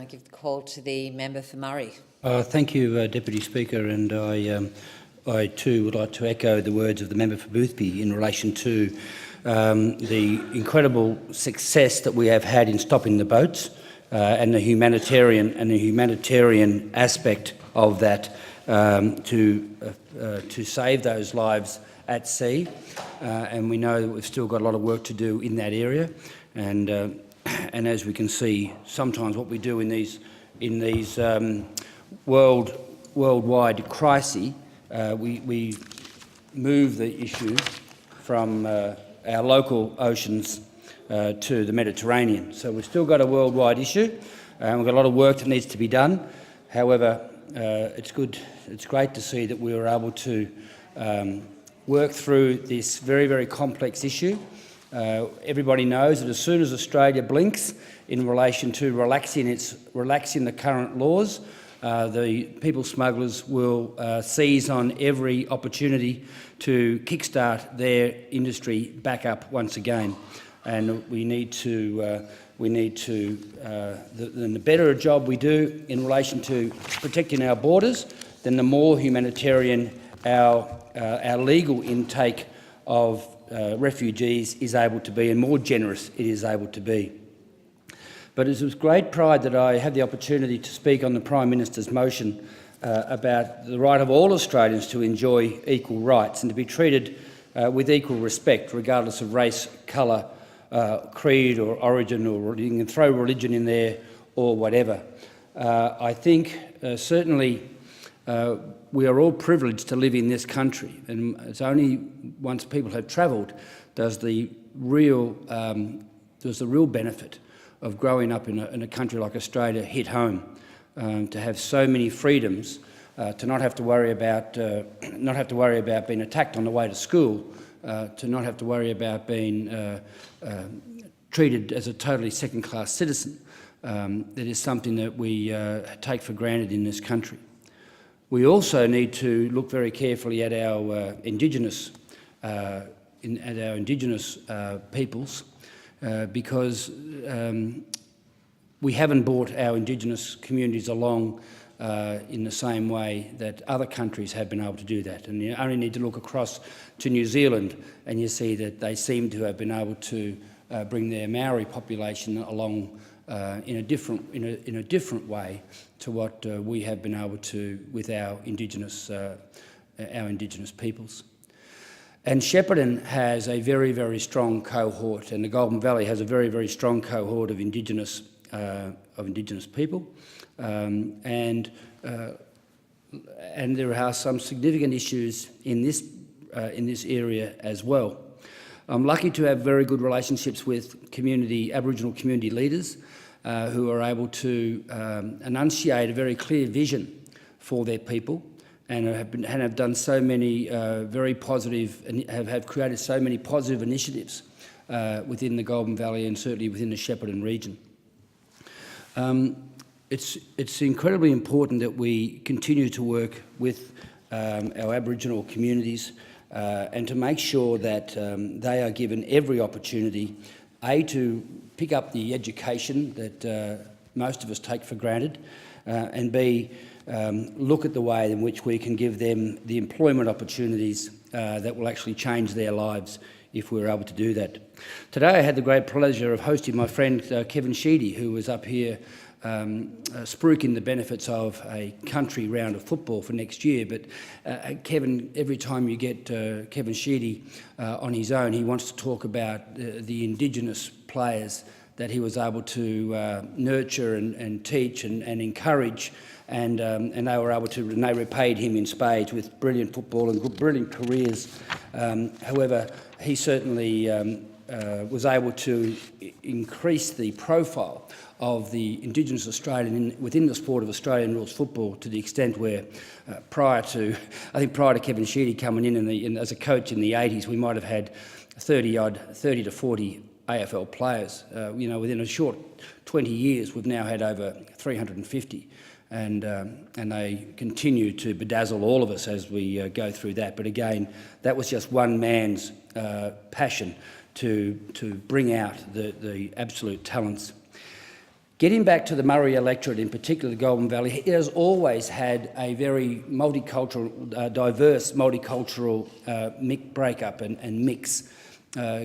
I give the call to the member for Murray. Thank you, Deputy Speaker, and I too would like to echo the words of the member for Boothby in relation to the incredible success that we have had in stopping the boats and the humanitarian aspect of that to save those lives at sea. And we know that we've still got a lot of work to do in that area. And as we can see, sometimes what we do in these worldwide crises, we move the issue from our local oceans to the Mediterranean. So we've still got a worldwide issue, and we've got a lot of work that needs to be done. However, it's great to see that we were able to work through this very, very complex issue. Everybody knows that as soon as Australia blinks in relation to relaxing the current laws, the people smugglers will seize on every opportunity to kickstart their industry back up once again. And the better a job we do in relation to protecting our borders, then the more humanitarian our legal intake of refugees is able to be, and more generous it is able to be. But it's with great pride that I have the opportunity to speak on the Prime Minister's motion about the right of all Australians to enjoy equal rights and to be treated with equal respect, regardless of race, colour, creed or origin, or you can throw religion in there or whatever. I think certainly we are all privileged to live in this country, and it's only once people have travelled does the real benefit of growing up in a country like Australia hit home. To have so many freedoms, to not have to worry about being attacked on the way to school, to not have to worry about being treated as a totally second-class citizen, that is something that we take for granted in this country. We also need to look very carefully at our Indigenous peoples, because we haven't brought our Indigenous communities along in the same way that other countries have been able to do that. And you only need to look across to New Zealand and you see that they seem to have been able to bring their Maori population along in a different way to what we have been able to with our Indigenous peoples. And Shepparton has a very, very strong cohort, and the Golden Valley has a very, very strong cohort of Indigenous people, and there are some significant issues in this area as well. I'm lucky to have very good relationships with Aboriginal community leaders who are able to enunciate a very clear vision for their people, and have done so many very positive, and have created so many positive initiatives within the Golden Valley and certainly within the Shepparton region. It's incredibly important that we continue to work with our Aboriginal communities and to make sure that they are given every opportunity, A, to pick up the education that most of us take for granted, and B, look at the way in which we can give them the employment opportunities that will actually change their lives if we're able to do that. Today I had the great pleasure of hosting my friend Kevin Sheedy, who was up here spruiking the benefits of a country round of football for next year. But Kevin, every time you get Kevin Sheedy on his own, he wants to talk about the Indigenous players that he was able to nurture and teach and encourage, and they were able to, and they repaid him in spades with brilliant football and brilliant careers. However, he certainly was able to increase the profile of the Indigenous Australian within the sport of Australian rules football to the extent where prior to Kevin Sheedy coming in as a coach in the 80s, we might have had 30 to 40 AFL players. Within a short 20 years, we've now had over 350. And they continue to bedazzle all of us as we go through that. But again, that was just one man's passion to bring out the absolute talents. Getting back to the Murray electorate, in particular the Goulburn Valley, it has always had a very multicultural, diverse multicultural breakup and mix.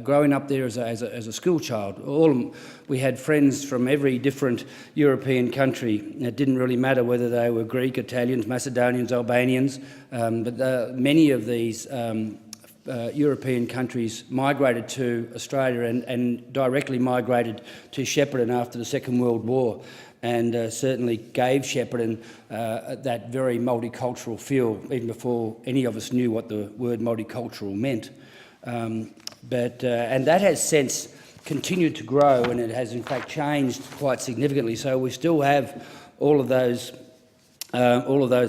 Growing up there as a school child, we had friends from every different European country. It didn't really matter whether they were Greek, Italians, Macedonians, Albanians, but many of these European countries migrated to Australia and directly migrated to Shepparton after the Second World War, and certainly gave Shepparton that very multicultural feel, even before any of us knew what the word multicultural meant. And that has since continued to grow, and it has in fact changed quite significantly. So we still have all of those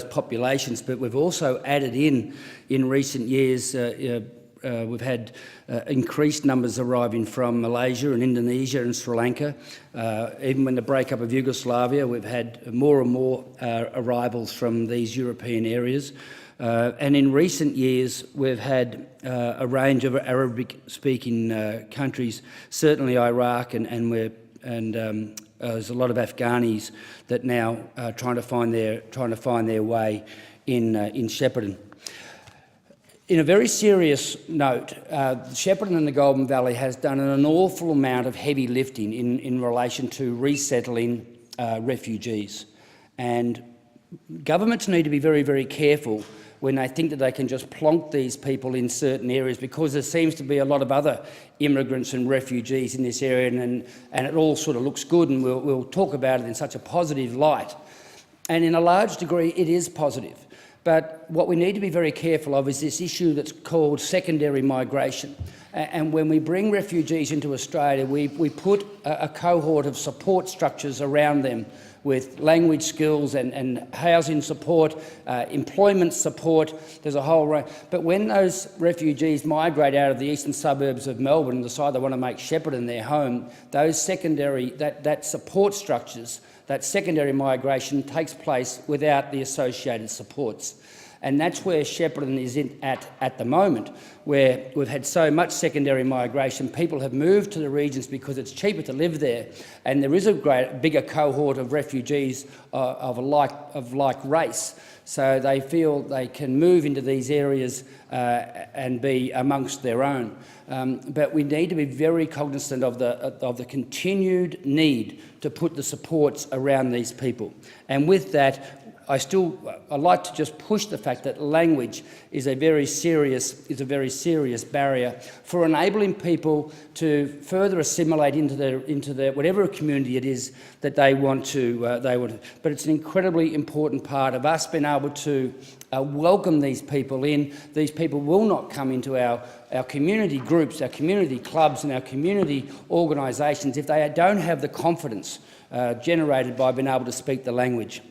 populations, but we've also added in recent years. We've had increased numbers arriving from Malaysia and Indonesia and Sri Lanka. Even when the breakup of Yugoslavia, we've had more and more arrivals from these European areas. And in recent years, we've had a range of Arabic-speaking countries, certainly Iraq, and there's a lot of Afghanis that now are trying to find their way in Shepparton. In a very serious note, Shepparton and the Goulburn Valley has done an awful amount of heavy lifting in relation to resettling refugees, and governments need to be very, very careful when they think that they can just plonk these people in certain areas, because there seems to be a lot of other immigrants and refugees in this area, and it all sort of looks good, and we'll talk about it in such a positive light. And in a large degree, it is positive. But what we need to be very careful of is this issue that's called secondary migration. And when we bring refugees into Australia, we put a cohort of support structures around them with language skills and housing support, employment support. There's a whole range. But when those refugees migrate out of the eastern suburbs of Melbourne and decide they want to make Shepparton their home, those secondary, that support structures, that secondary migration takes place without the associated supports. And that's where Shepparton is at the moment, where we've had so much secondary migration. People have moved to the regions because it's cheaper to live there, and there is a bigger cohort of refugees of like race. So they feel they can move into these areas and be amongst their own. But we need to be very cognizant of the continued need to put the supports around these people. And with that, I like to just push the fact that language is a very serious barrier for enabling people to further assimilate into their whatever community it is that they want to. But it's an incredibly important part of us being able to welcome these people in. These people will not come into our community groups, our community clubs and our community organisations if they don't have the confidence generated by being able to speak the language.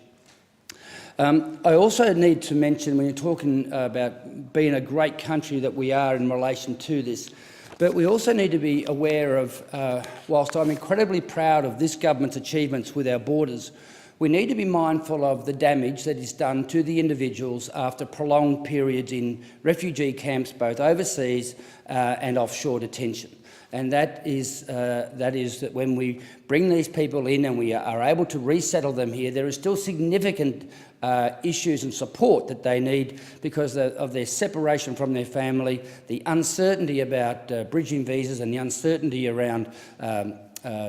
I also need to mention, when you're talking about being a great country that we are in relation to this, but we also need to be aware of, whilst I'm incredibly proud of this government's achievements with our borders, we need to be mindful of the damage that is done to the individuals after prolonged periods in refugee camps, both overseas and offshore detention. And that is that when we bring these people in and we are able to resettle them here, there is still significant issues and support that they need because of their separation from their family, the uncertainty about bridging visas and the uncertainty around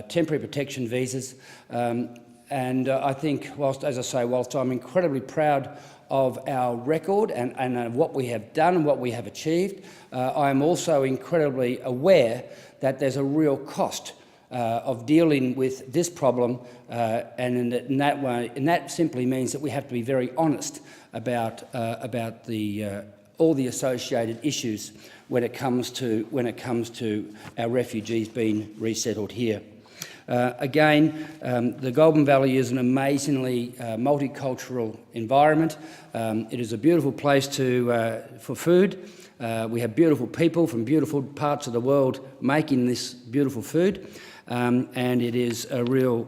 temporary protection visas. And I think, whilst I'm incredibly proud of our record and what we have done and what we have achieved, I am also incredibly aware that there's a real cost of dealing with this problem, and in that simply means that we have to be very honest about all the associated issues when it comes to our refugees being resettled here. Again, the Goulburn Valley is an amazingly multicultural environment. It is a beautiful place for food. We have beautiful people from beautiful parts of the world making this beautiful food, and it is a real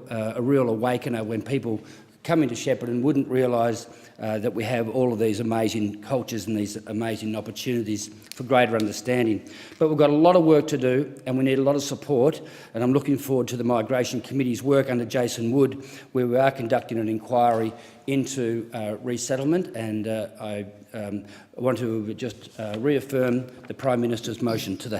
awakener when people come into Shepparton wouldn't realise that we have all of these amazing cultures and these amazing opportunities for greater understanding. But we've got a lot of work to do and we need a lot of support, and I'm looking forward to the Migration Committee's work under Jason Wood, where we are conducting an inquiry into resettlement, and I want to just reaffirm the Prime Minister's motion to the